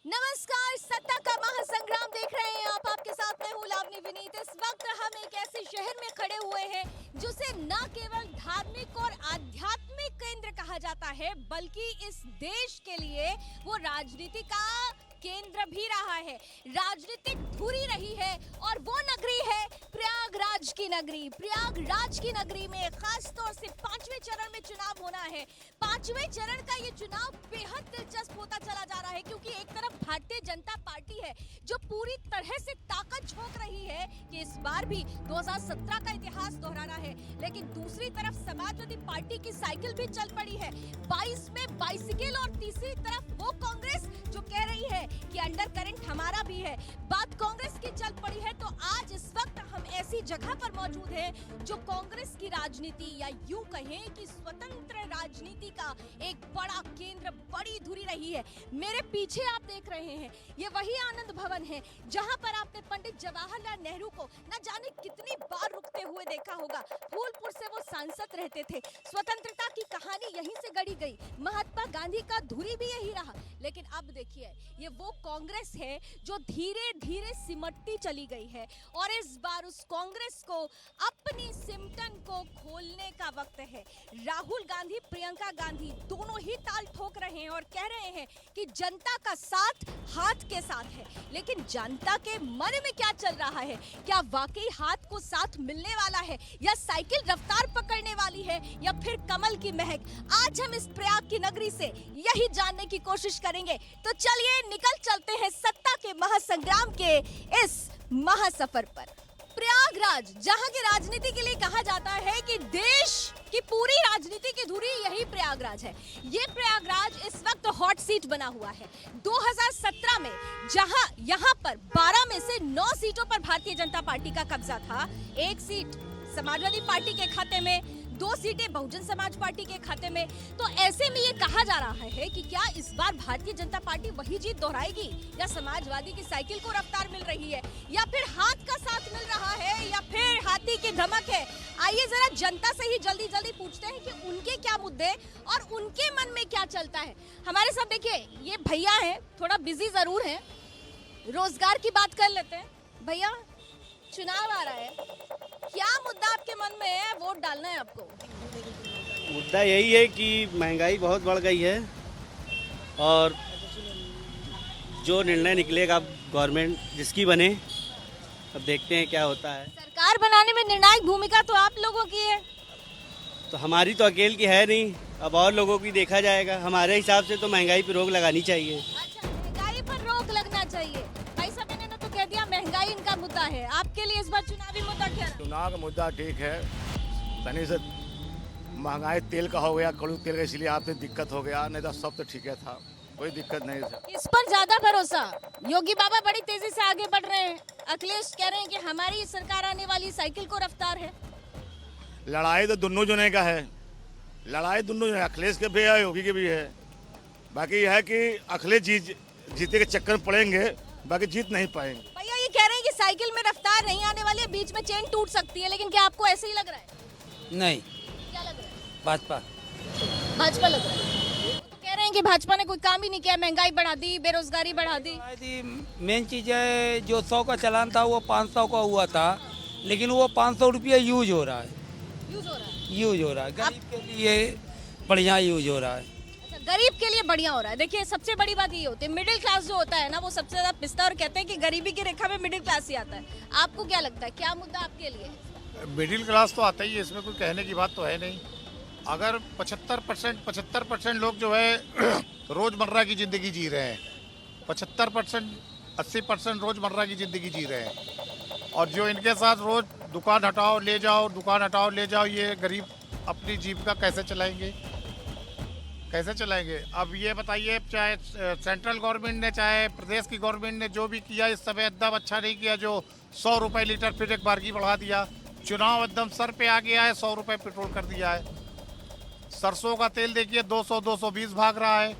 नमस्कार, सत्ता का महासंग्राम देख रहे हैं आप। आपके साथ मैं हूँ लावनी विनीत। इस वक्त हम एक ऐसे शहर में खड़े हुए हैं जिसे न केवल धार्मिक और आध्यात्मिक केंद्र कहा जाता है, बल्कि इस देश के लिए वो राजनीति का केंद्र भी रहा है, राजनीतिक धुरी रही है। और वो नगरी है प्रयागराज की नगरी। प्रयागराज की नगरी में खास तौर से 5वें चरण में चुनाव होना है। 5वें चरण का ये चुनाव बेहद दिलचस्प होता चला जा रहा है, क्योंकि एक तरफ भारतीय जनता पार्टी है जो पूरी तरह से ताकत झोंक रही है कि इस बार भी 2017 का इतिहास दोहराना है, लेकिन दूसरी तरफ समाजवादी पार्टी की साइकिल भी चल पड़ी है 22 में बाइसिकल। और तीसरी तरफ वो कांग्रेस जो कह रही है कि अंडर करंट हमारा भी है। बात कांग्रेस की चल पड़ी है, तो आज इस वक्त हम ऐसी जगह पर मौजूद हैं जो कांग्रेस की राजनीति, या यूं कहें कि स्वतंत्र राजनीति का एक बड़ा केंद्र, बड़ी धुरी रही है। मेरे पीछे आप देख रहे हैं, ये वही आनंद भवन है जहां पर आपने पंडित जवाहरलाल नेहरू को न जाने कितनी बार रुकते हुए देखा होगा। फूलपुर से वो सांसद रहते थे। स्वतंत्रता की कहानी यहीं से गढ़ी गई। महात्मा गांधी का धुरी भी यही रहा। लेकिन अब देखिए, ये वो कांग्रेस है जो धीरे धीरे सिमटती चली गई है, और इस बार उस कांग्रेस को अपनी सिमटन को खोलने का वक्त है। राहुल गांधी, प्रियंका गांधी दोनों ही ताल ठोक रहे हैं और कह रहे हैं कि जनता का साथ हाथ के साथ है। लेकिन जनता के मन में क्या चल रहा है? क्या वाकई हाथ को साथ मिलने वाला है, या साइकिल रफ्तार पकड़ने वाली है, या फिर कमल की महक? आज हम इस प्रयाग की नगरी से यही जानने की कोशिश करेंगे। तो चलिए निकल चलते हैं सत्ता के महासंग्राम के इस महासफर पर। प्रयागराज, जहां की राजनीति के लिए कहा जाता है कि देश की पूरी राजनीति की धुरी यही प्रयागराज है। ये प्रयागराज इस वक्त हॉट सीट बना हुआ है। 2017 में जहां यहां पर 12 में से 9 सीटों पर भारतीय जनता पार्टी का कब्जा था, 1 सीट समाजवादी पार्टी के खाते में, 2 सीटें बहुजन समाज पार्टी के खाते में। तो ऐसे में ये कहा जा रहा है कि क्या इस बार भारतीय जनता पार्टी वही जीत दोहराएगी, या समाजवादी की साइकिल को रफ्तार मिल रही है, या फिर हाथ का साथ मिल रहा है, या फिर हाथी की धमक है? आइए जरा जनता से ही जल्दी जल्दी पूछते हैं कि उनके क्या मुद्दे और उनके मन में क्या चलता है। हमारे साथ देखिए, ये भैया हैं, थोड़ा बिजी जरूर है। रोजगार की बात कर लेते हैं। भैया, चुनाव आ रहा है, क्या मुद्दा आपके मन में है? वोट डालना है आपको। मुद्दा यही है कि महंगाई बहुत बढ़ गई है, और जो निर्णय निकलेगा गवर्नमेंट जिसकी बने, अब देखते हैं क्या होता है। सरकार बनाने में निर्णायक भूमिका तो आप लोगों की है। तो हमारी तो अकेले की है नहीं, अब और लोगों की देखा जाएगा। हमारे हिसाब से तो महंगाई पर रोक लगानी चाहिए। अच्छा, महंगाई पर रोक लगना चाहिए। भाई साहब, इन्होंने तो कह दिया महंगाई इनका मुद्दा है। आपके लिए इस बार चुनावी मुद्दा क्या रहा? चुनाव का मुद्दा ठीक है, तनी से महंगाई तेल का हो गया, कड़ू तेल का, इसलिए आपसे दिक्कत हो गया, नहीं तो सब तो ठीक है था, कोई दिक्कत नहीं था। इस पर ज्यादा भरोसा? योगी बाबा बड़ी तेजी से आगे बढ़ रहे हैं। अखिलेश कह रहे हैं कि हमारी सरकार आने वाली, साइकिल को रफ्तार है। लड़ाई तो दोनों जने का है, लड़ाई दोनों जने, अखिलेश के भी है, योगी के भी है। बाकी यह है कि अखिलेश जीते के चक्कर में पड़ेंगे, बाकी जीत नहीं पाएंगे। भैया, ये कह रहे हैं कि साइकिल में रफ्तार नहीं आने वाली है, बीच में चेन टूट सकती है, लेकिन क्या आपको ऐसे ही लग रहा है? नहीं, क्या लग रहा है? भाजपा भाजपा लग रहा है। वो तो कह रहे हैं कि भाजपा ने कोई काम ही नहीं किया, महंगाई बढ़ा दी, बेरोजगारी बढ़ा दी। मेन चीज है, जो 100 का चलान था वो 500 का हुआ था, लेकिन वो 500 रुपया यूज हो रहा है। यूज हो रहा है गरीब के लिए बढ़िया यूज हो रहा है। अच्छा, गरीब के लिए बढ़िया हो रहा है। देखिए, सबसे बड़ी बात ये होती है, मिडिल क्लास जो होता है ना, वो सबसे ज्यादा पिसता है, और कहते हैं कि गरीबी की रेखा में मिडिल क्लास ही आता है। आपको क्या लगता है, क्या मुद्दा आपके लिए? मिडिल क्लास तो आता ही है, इसमें कोई कहने की बात तो है नहीं। अगर 75% लोग जो है रोज़मर्रा की ज़िंदगी जी रहे हैं, 75% 80% रोज़मर्रा की ज़िंदगी जी रहे हैं, और जो इनके साथ रोज़ दुकान हटाओ ले जाओ, दुकान हटाओ ले जाओ, ये गरीब अपनी जीविका कैसे चलाएंगे, कैसे चलाएंगे? अब ये बताइए, चाहे सेंट्रल गवर्नमेंट ने, चाहे प्रदेश की गवर्नमेंट ने जो भी किया, इस समय एकदम अच्छा नहीं किया। जो 100 रुपये लीटर फिर एक बार की बढ़ा दिया, चुनाव एकदम सर पे आ गया है, 100 रुपये पेट्रोल कर दिया है। सरसों का तेल देखिए 200-220 भाग रहा है,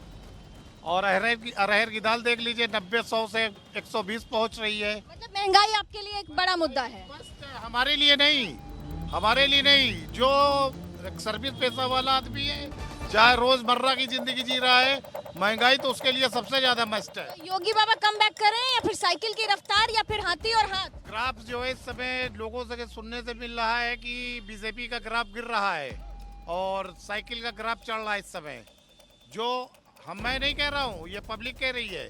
और अरहर की दाल देख लीजिए 90-100 से 120 पहुंच रही है। मतलब महंगाई आपके लिए एक बड़ा मुद्दा है? बस हमारे लिए नहीं, जो सर्विस पेशा वाला आदमी है, चाहे रोजमर्रा की जिंदगी जी रहा है, महंगाई तो उसके लिए सबसे ज्यादा मस्ट है। योगी बाबा कम बैक करें या फिर साइकिल की रफ्तार या फिर हाथी और हाथ? ग्राफ जो है इस समय लोगों से सुनने से मिल रहा है कि बीजेपी का ग्राफ गिर रहा है और साइकिल का ग्राफ चढ़ रहा है इस समय। जो मैं नहीं कह रहा हूँ, ये पब्लिक कह रही है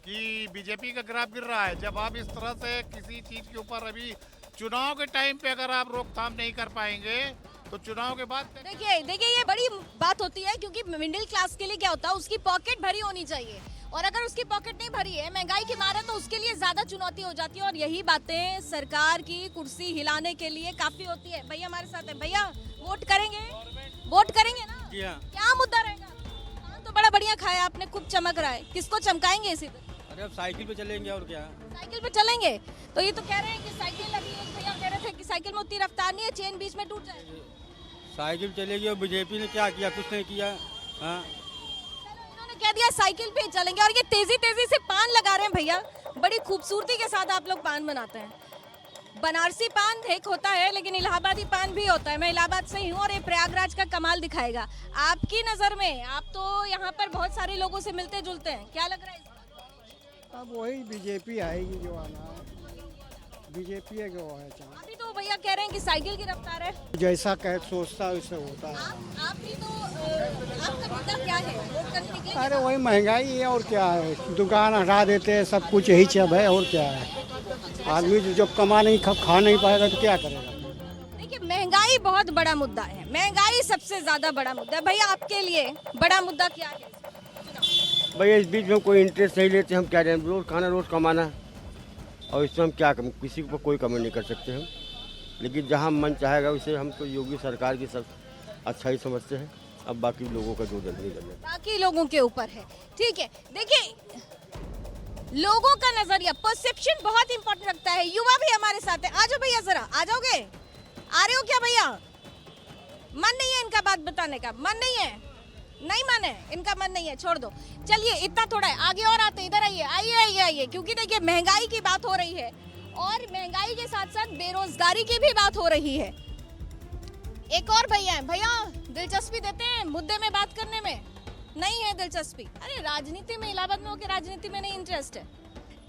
कि बीजेपी का ग्राफ गिर रहा है। जब आप इस तरह से किसी चीज के ऊपर अभी चुनाव के टाइम पे अगर आप रोकथाम नहीं कर पाएंगे तो चुनाव के बाद देखिए ये बड़ी बात होती है, क्योंकि मिडिल क्लास के लिए क्या होता है, उसकी पॉकेट भरी होनी चाहिए, और अगर उसकी पॉकेट नहीं भरी है, महंगाई की मार है, तो उसके लिए ज्यादा चुनौती हो जाती है। और यही बातें सरकार की कुर्सी हिलाने के लिए काफी होती है। भैया हमारे साथ है, भैया वोट करेंगे? वोट करेंगे ना? क्या मुद्दा रहेगा? हाँ, तो बड़ा बढ़िया खाया आपने, खूब चमक रहा है, किसको चमकाएंगे इसी तरह? अरे अब साइकिल पे चलेंगे और क्या। साइकिल पे चलेंगे तो ये तो कह रहे हैं कि साइकिल अभी एक भैया कह रहे थे कि साइकिल में उतनी रफ्तार नहीं है, चेन बीच में टूट जाएगी। साइकिल चलेगी और बीजेपी ने क्या किया, कुछ नहीं किया। हाँ, उन्होंने कह दिया साइकिल पे ही चलेंगे, और ये तेजी तेजी से पान लगा रहे हैं भैया, बड़ी खूबसूरती के साथ आप लोग पान बनाते हैं। बनारसी पान एक होता है, लेकिन इलाहाबादी पान भी होता है। मैं इलाहाबाद से ही हूँ और ये प्रयागराज का कमाल दिखाएगा। आपकी नजर में, आप तो यहाँ पर बहुत सारे लोगों से मिलते जुलते हैं, क्या लग रहा है इस बार? अब वही बीजेपी आएगी जो आना है, बीजेपी है जो है। अभी तो भैया कह रहे हैं कि साइकिल की रफ्तार है। जैसा कह सोचता वैसे होता है। आप भी तो आपका मुद्दा क्या है? वोट करने निकलेंगे? अरे वही महंगाई है और क्या है, दुकान हटा देते हैं, सब कुछ यही सब है और क्या है। आदमी तो जब कमा नहीं खा नहीं पाएगा तो क्या करेगा। देखिए महंगाई बहुत बड़ा मुद्दा है, महंगाई सबसे ज्यादा बड़ा मुद्दा है। भैया आपके लिए बड़ा मुद्दा क्या है? भैया इस बीच में कोई इंटरेस्ट नहीं लेते, हम क्या करें, रोज खाना रोज कमाना, और इसमें हम क्या कम, किसी को कोई कमी नहीं कर सकते हम। लेकिन जहां मन चाहेगा उसे हम तो योगी सरकार की सब अच्छा ही समझते हैं। अब बाकी लोगों का जो जल्दी करना बाकी लोगों के ऊपर है, ठीक है। देखिए लोगों का नजरिया, परसेप्शन बहुत इंपॉर्टेंट रखता है। युवा भी हमारे साथ है, आ जाओ भैया, जरा आ जाओगे? आ रहे हो क्या भैया? मन नहीं है इनका बात बताने का, मन नहीं है, नहीं मन है इनका, मन नहीं है, छोड़ दो। चलिए इतना थोड़ा है, आगे और आते, इधर आइए आइए आइए आइए, क्योंकि देखिए महंगाई की बात हो रही है और महंगाई के साथ साथ बेरोजगारी की भी बात हो रही है। एक और भैया है, भैया दिलचस्पी देते हैं मुद्दे में बात करने में? नहीं है दिलचस्पी? अरे राजनीति में, इलाहाबाद में होकर राजनीति में नहीं इंटरेस्ट है।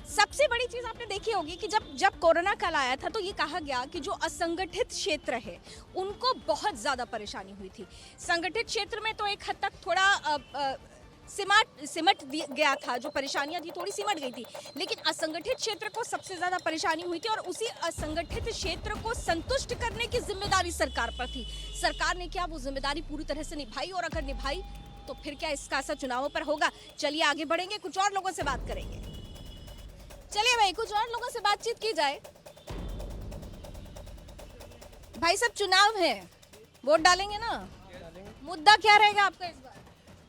सबसे बड़ी चीज आपने देखी होगी कि जब कोरोना काल आया था तो ये कहा गया कि जो असंगठित क्षेत्र है उनको बहुत ज्यादा परेशानी हुई थी। संगठित क्षेत्र में तो एक हद तक थोड़ा सिमट गया था, जो परेशानियां थी थोड़ी सिमट गई थी, लेकिन असंगठित क्षेत्र को सबसे ज्यादा परेशानी हुई थी और उसी असंगठित क्षेत्र को संतुष्ट करने की जिम्मेदारी सरकार पर थी। सरकार ने क्या वो जिम्मेदारी पूरी तरह से निभाई? और अगर निभाई तो फिर क्या इसका असर चुनावों पर होगा? चलिए आगे बढ़ेंगे, कुछ और लोगों से बात करेंगे। चलिए भाई, कुछ और लोगों से बातचीत की जाए। भाई सब चुनाव है, वोट डालेंगे ना? मुद्दा क्या रहेगा आपका इस बार?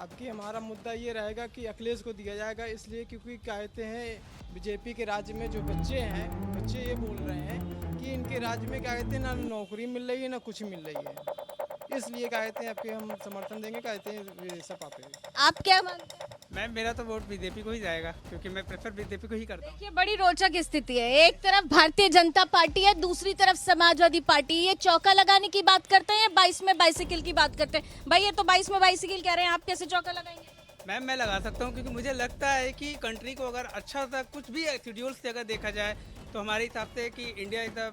अब की हमारा मुद्दा ये रहेगा कि अखिलेश को दिया जाएगा, इसलिए क्योंकि कहते हैं बीजेपी के राज्य में जो बच्चे हैं, बच्चे ये बोल रहे हैं कि इनके राज्य में क्या कहते हैं ना नौकरी मिल रही है ना कुछ मिल रही है, इसलिए कहते हैं आपके हम समर्थन देंगे, कहते हैं सब आप। आप क्या मानते हैं? मैम मेरा तो वोट बीजेपी को ही जाएगा, क्योंकि मैं प्रेफर बीजेपी को ही करता हूँ। देखिए बड़ी रोचक स्थिति है, एक तरफ भारतीय जनता पार्टी है, दूसरी तरफ समाजवादी पार्टी। ये चौका लगाने की बात करते हैं, 22 में बाइसिकल की बात करते हैं। भाई ये तो 22 में बाइसिकल कह रहे हैं, आप कैसे चौका लगाएंगे? मैम मैं लगा सकता हूँ, क्योंकि मुझे लगता है कि कंट्री को अगर अच्छा सा कुछ भी शेड्यूल से अगर देखा जाए तो हमारे हिसाब से कि इंडिया इज द,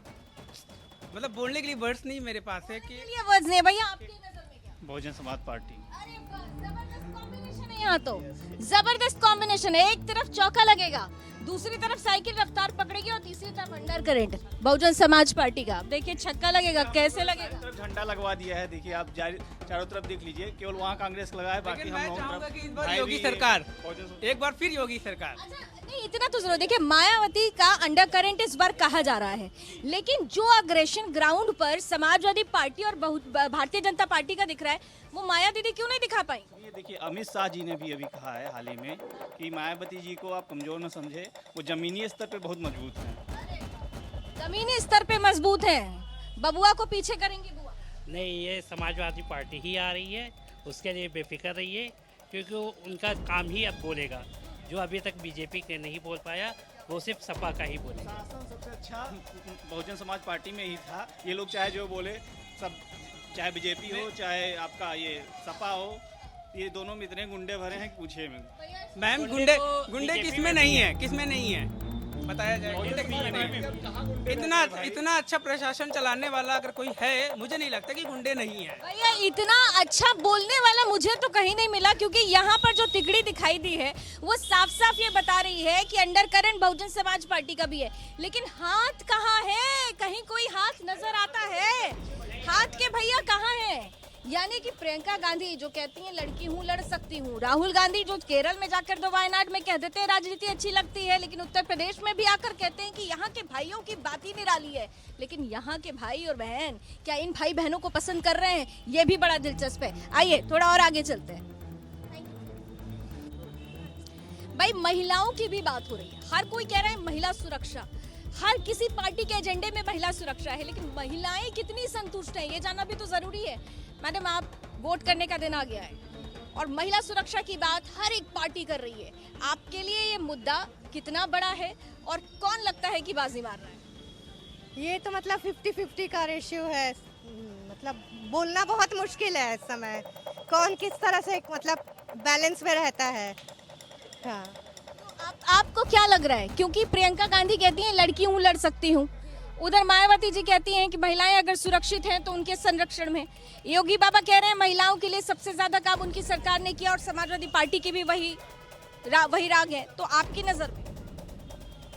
मतलब बोलने के लिए वर्ड्स नहीं मेरे पास है कि ये वर्ड्स नहीं। भैया आपकी नजर में क्या? बहुजन समाज पार्टी। अरे वाह, जबरदस्त कॉम्बिनेशन है यहाँ तो, जबरदस्त कॉम्बिनेशन है। एक तरफ चौका लगेगा, दूसरी तरफ साइकिल रफ्तार पकड़ेगी और तीसरी तरफ under current Bahujan Samaj party का। देखिए छक्का लगेगा, कैसे लगेगा? झंडा लगवा दिया है, देखिए आप चारों तरफ देख लीजिए, केवल वहाँ कांग्रेस लगा है, बाकी लेकिन हम मैं लोगों चाहूंगा तरफ कि इस बार योगी सरकार, एक बार फिर योगी सरकार। अच्छा नहीं, इतना तो जरूर। देखिए मायावती का अंडर करंट इस बार कहा जा रहा है, लेकिन जो अग्रेशन ग्राउंड पर समाजवादी पार्टी और भारतीय जनता पार्टी का दिख रहा है, वो माया दीदी क्यों नहीं दिखा पाई? ये देखिए अमित शाह जी ने भी अभी कहा है हाल ही में कि मायावती जी को आप कमजोर न समझे, वो जमीनी स्तर पे बहुत मजबूत हैं। जमीनी स्तर पे मजबूत हैं, बबुआ को पीछे करेंगी बुआ? नहीं, ये समाजवादी पार्टी ही आ रही है, उसके लिए बेफिक्र रहिए, क्योंकि उनका काम ही अब बोलेगा। जो अभी तक बीजेपी के नहीं बोल पाया वो सिर्फ सपा का ही बोलेगा। शासन सबसे अच्छा बहुजन समाज पार्टी में ही था, ये लोग चाहे जो बोले सब चाहे बीजेपी हो चाहे आपका ये सपा हो, ये दोनों में इतने गुंडे भरे हैं कि पूछिए में। मैम गुंडे किसमें नहीं है, किसमें नहीं है बताया जाए, गुंडे किसमें नहीं है? इतना अच्छा प्रशासन चलाने वाला अगर कोई है, मुझे नहीं लगता कि गुंडे नहीं है। भैया इतना अच्छा बोलने वाला मुझे तो कहीं नहीं मिला, क्योंकि यहाँ पर जो तिगड़ी दिखाई दी है वो साफ साफ ये बता रही है कि under current Bahujan Samaj party का भी है, लेकिन हाथ कहाँ है? कहीं कोई हाथ नजर आता है? हाथ के भैया कहाँ है? यानी कि प्रियंका गांधी जो कहती हैं लड़की हूँ लड़ सकती हूँ, राहुल गांधी जो केरल में जाकर तो वायनाड में कह देते हैं राजनीति अच्छी लगती है, लेकिन उत्तर प्रदेश में भी आकर कहते हैं कि यहाँ के भाइयों की बात ही निराली है। लेकिन यहाँ के भाई और बहन क्या इन भाई बहनों को पसंद कर रहे हैं? ये भी बड़ा दिलचस्प है। आइए थोड़ा और आगे चलते हैं। भाई महिलाओं की भी बात हो रही है, हर कोई कह रहा है महिला सुरक्षा, हर किसी पार्टी के एजेंडे में महिला सुरक्षा है, लेकिन महिलाएं कितनी संतुष्ट हैं ये जानना भी तो जरूरी है। मैडम आप वोट करने का दिन आ गया है और महिला सुरक्षा की बात हर एक पार्टी कर रही है, आपके लिए ये मुद्दा कितना बड़ा है और कौन लगता है कि बाजी मार रहा है? ये तो मतलब 50-50 का रेशियो है, मतलब बोलना बहुत मुश्किल है इस समय, कौन किस तरह से मतलब बैलेंस में रहता है। हाँ। आपको क्या लग रहा है? क्योंकि प्रियंका गांधी कहती हैं लड़की हूँ लड़ सकती हूँ, उधर मायावती जी कहती हैं कि महिलाएं अगर सुरक्षित हैं तो उनके संरक्षण में, योगी बाबा कह रहे हैं महिलाओं के लिए सबसे ज्यादा काम उनकी सरकार ने किया और समाजवादी पार्टी की भी वही राग है। तो आपकी नजर में?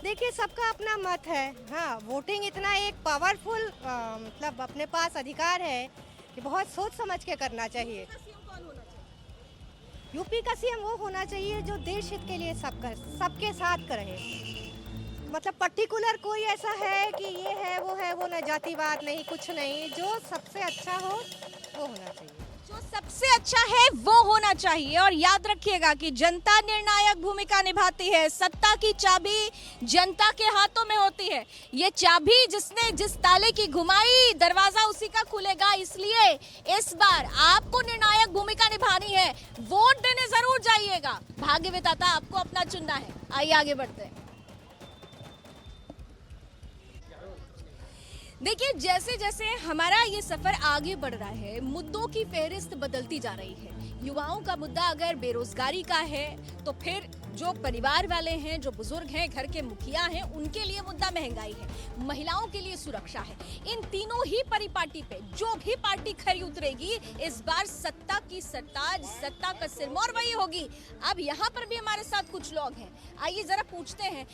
देखिए सबका अपना मत है। हाँ, वोटिंग इतना एक पावरफुल मतलब अपने पास अधिकार है कि बहुत सोच समझ के करना चाहिए। यूपी का सीएम वो होना चाहिए जो देश हित के लिए सबके साथ रहे, मतलब पर्टिकुलर कोई ऐसा है कि ये है वो न जातिवाद नहीं कुछ नहीं, जो सबसे अच्छा हो वो होना चाहिए। जो सबसे अच्छा है वो होना चाहिए। और याद रखिएगा कि जनता निर्णायक भूमिका निभाती है, सत्ता की चाबी जनता के हाथों में होती है। ये चाबी जिसने जिस ताले की घुमाई दरवाजा उसी का खुलेगा, इसलिए इस बार आपको निर्णायक भूमिका निभानी है, वोट देने जरूर जाइएगा। भाग्य विधाता आपको अपना चुनना है। आइए आगे बढ़ते हैं। देखिए जैसे जैसे हमारा ये सफर आगे बढ़ रहा है, मुद्दों की फहरिस्त बदलती जा रही है। युवाओं का मुद्दा अगर बेरोजगारी का है तो फिर जो परिवार वाले हैं, जो बुजुर्ग हैं, घर के मुखिया हैं, उनके लिए मुद्दा महंगाई है, महिलाओं के लिए सुरक्षा है। इन तीनों ही परिपाटी पे जो भी पार्टी खरी उतरेगी, इस बार सत्ता की सरताज, सत्ता का सिरमौर वही होगी। अब यहाँ पर भी हमारे साथ कुछ लोग हैं, आइए जरा पूछते हैं।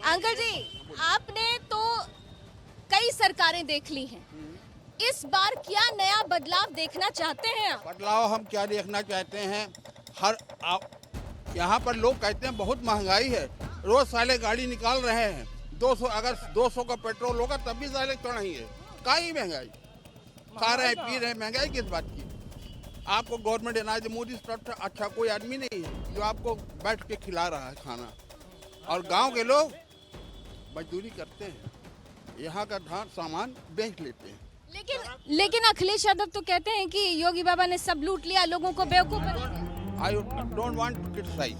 अंकल जी, आपने तो कई सरकारें देख ली हैं, इस बार क्या नया बदलाव देखना चाहते हैं आप? बदलाव हम क्या देखना चाहते हैं, यहाँ पर लोग कहते हैं बहुत महंगाई है, रोज साले गाड़ी निकाल रहे हैं, 200 अगर 200 का पेट्रोल होगा तब भी साले चढ़ाएंगे। काई महंगाई, खा रहे हैं पी रहे हैं, महंगाई किस बात की? आपको गवर्नमेंट अनाज मोदी से अच्छा कोई आदमी नहीं है जो आपको बैठ के खिला रहा है खाना, और गाँव के लोग मजदूरी करते हैं, यहाँ का धान सामान बेच लेते हैं। लेकिन अखिलेश यादव तो कहते हैं कि योगी बाबा ने सब लूट लिया, लोगों को बेवकूफ बना दिया। I don't want to criticize,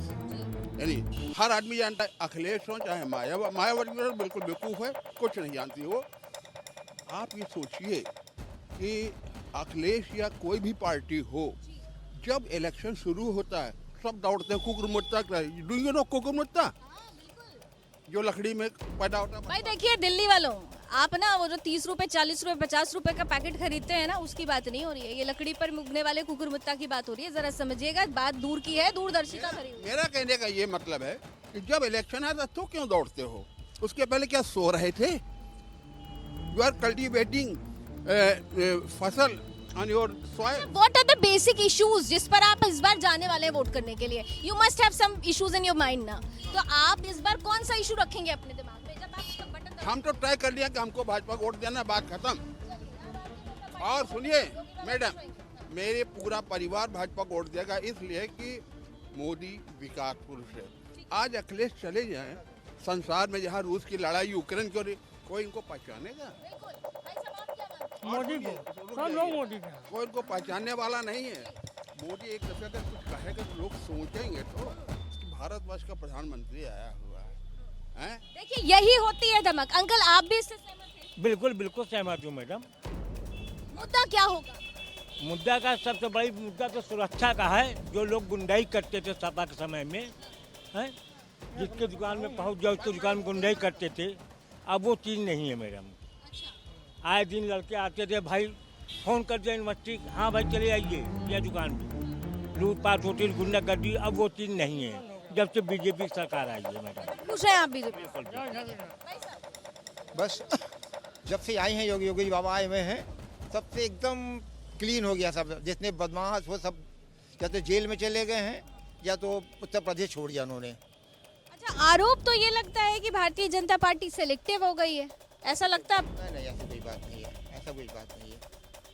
यानी हर आदमी जानता है, अखिलेश हो चाहे मायावती बिल्कुल बेवकूफ है, कुछ नहीं जानती वो। आप ये सोचिए कि अखिलेश या कोई भी पार्टी हो, जब इलेक्शन शुरू होता है सब दौड़ते हैं कुकुरमुत्ता। डू यू नो कुकुरमुत्ता जो लकड़ी में पैदा होता है? भाई देखिए दिल्ली वालों, आप ना वो जो 30 रुपए 40 रुपए 50 रुपए का पैकेट खरीदते हैं ना, उसकी बात नहीं हो रही है, ये लकड़ी पर उगने वाले कुकुरमुत्ता की बात हो रही है। जरा समझिएगा, बात दूर की है, दूरदर्शिता भरी हुई। मेरा कहने का ये मतलब है कि जब इलेक्शन आता तो क्यों दौड़ते हो? उसके पहले क्या सो रहे थे? यू आर कल्टिवेटिंग फसल on your soil. What are the basic issues जिस पर आप इस बार जाने वाले हैं वोट करने के लिए? You must have some issues in your mind ना। तो आप इस बार कौन सा इशू रखेंगे अपने दिमाग में जब आप बटन? हम तो तय कर लिया कि हमको भाजपा को वोट देना, बात खत्म। और सुनिए मैडम, मेरे पूरा परिवार भाजपा को वोट देगा, इसलिए कि मोदी विकास पुरुष है। आज अखिलेश चले जाएं संसार में, जहाँ रूस की लड़ाई यूक्रेन की, कोई इनको पहचानेगा? मोदी को सब लोग मोदी का, कोई इनको पहचानने वाला नहीं है। मोदी एक दफे अगर कुछ कहेगा तो लोग सोचेंगे तो भारतवर्ष का प्रधानमंत्री आया हुआ है। देखिए यही होती है धमक। अंकल आप भी इससे सहमत हैं? बिल्कुल बिल्कुल सहमत हूँ मैडम। मुद्दा क्या होगा? मुद्दा का सबसे बड़ी मुद्दा तो सुरक्षा का है। जो लोग गुंडाई करते थे सपा के समय में, हैं, जिसके दुकान में पहुंच जाओ उसके दुकान में गुंडाई करते थे, अब वो चीज़ नहीं है मैडम। आए दिन लड़के आते थे, भाई फोन कर दिया यूनिवर्सिटी, हाँ भाई चले आइए या दुकान में, लूटपाट होती गुंडागर्दी, अब वो चीज़ नहीं है जब से बीजेपी सरकार आई है मैडम। पूछ रहे हैं आप बीजेपी? बस जब से आए हैं योगी बाबा आए हुए हैं, सबसे एकदम क्लीन हो गया सब। जितने बदमाश वो सब या तो जेल में चले गए हैं या तो उत्तर प्रदेश छोड़ दिया उन्होंने। अच्छा, आरोप तो ये लगता है कि भारतीय जनता पार्टी सेलेक्टिव हो गई है, ऐसा लगता है? नहीं, ऐसा कोई बात नहीं है, ऐसा कोई बात नहीं है।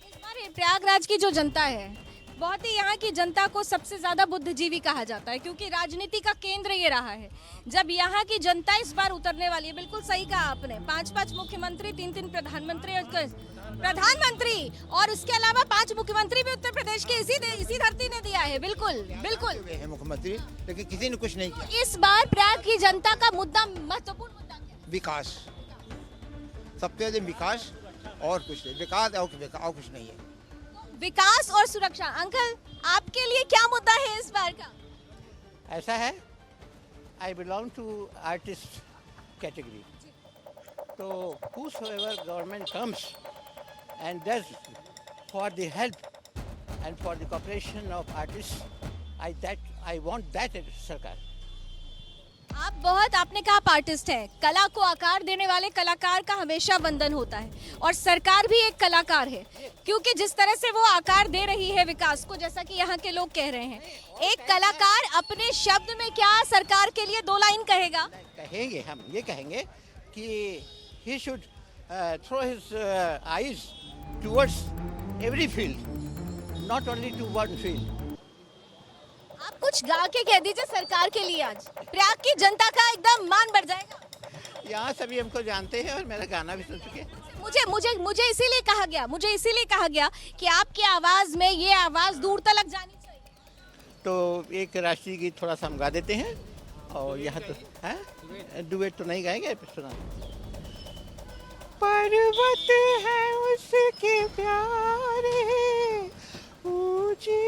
इस बार प्रयागराज की जो जनता है, बहुत ही यहाँ की जनता को सबसे ज्यादा बुद्धिजीवी कहा जाता है, क्योंकि राजनीति का केंद्र ये रहा है। जब यहाँ की जनता इस बार उतरने वाली है, बिल्कुल सही कहा आपने, 5 मुख्यमंत्री, 3 प्रधानमंत्री और उसके अलावा 5 मुख्यमंत्री भी उत्तर प्रदेश के इसी धरती ने दिया है। बिल्कुल बिल्कुल है मुख्यमंत्री, लेकिन किसी ने कुछ नहीं किया। इस बार प्रयाग की जनता का मुद्दा, महत्वपूर्ण मुद्दा क्या है? विकास, सबसे ज्यादा विकास और कुछ नहीं। विकास और कुछ नहीं है। विकास और सुरक्षा। अंकल, आपके लिए क्या मुद्दा है इस बार का? ऐसा है, I belong to artist category, तो whosoever government comes and does for the help and for the cooperation of artists, I want that सरकार। आप बहुत, आपने कहा आप आर्टिस्ट हैं, कला को आकार देने वाले कलाकार का हमेशा वंदन होता है, और सरकार भी एक कलाकार है, क्योंकि जिस तरह से वो आकार दे रही है विकास को, जैसा कि यहाँ के लोग कह रहे हैं, एक कलाकार अपने शब्द में क्या सरकार के लिए 2 लाइन कहेगा? कहेंगे, हम ये कहेंगे कि he should throw his eyes towards every field, not only to one field। आप कुछ गा के कह दीजिए सरकार के लिए, आज प्रयाग की जनता का एकदम मान बढ़ जाएगा। यहाँ सभी हमको जानते हैं और मेरा गाना भी सुन चुके हैं। मुझे इसीलिए कहा गया कि आपकी आवाज में ये आवाज दूर तक जानी चाहिए। तो एक राष्ट्रीय गीत थोड़ा सा हम गा देते हैं, और यहाँ तो है डुएट तो नहीं गाएंगे, सुना। पर्वत है उसके प्यारे, ऊंची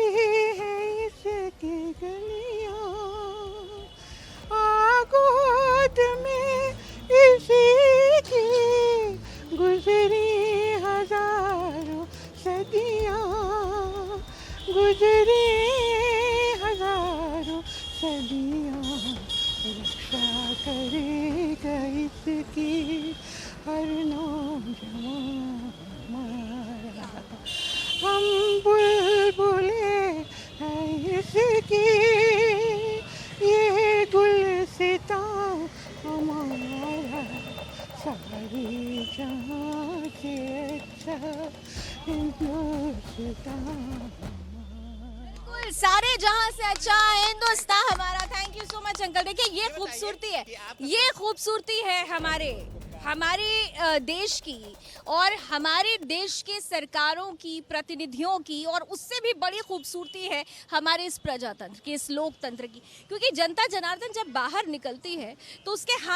है इसकी गलियां, आगोद में इसी की गुजरी हजारों सदियां, गुजरी हजारों सदियां, रक्षा करेगा इसकी हर नौजवान हमारा। हम बुलबुले हैं इसकी, ये गुलसिता हमारा, सारी जहां से अच्छा हिंदुस्तान, सारे जहां से अच्छा हिंदुस्तान हमारा। Thank you so much uncle. देखिए, ये खूबसूरती है हमारे देश की, और हमारे देश के सरकारों की, प्रतिनिधियों की, और उससे भी बड़ी खूबसूरती है हमारे इस प्रजातंत्र की, इस लोकतंत्र की, क्योंकि जनता जनार्दन जब बाहर निकलती है तो उसके हाथ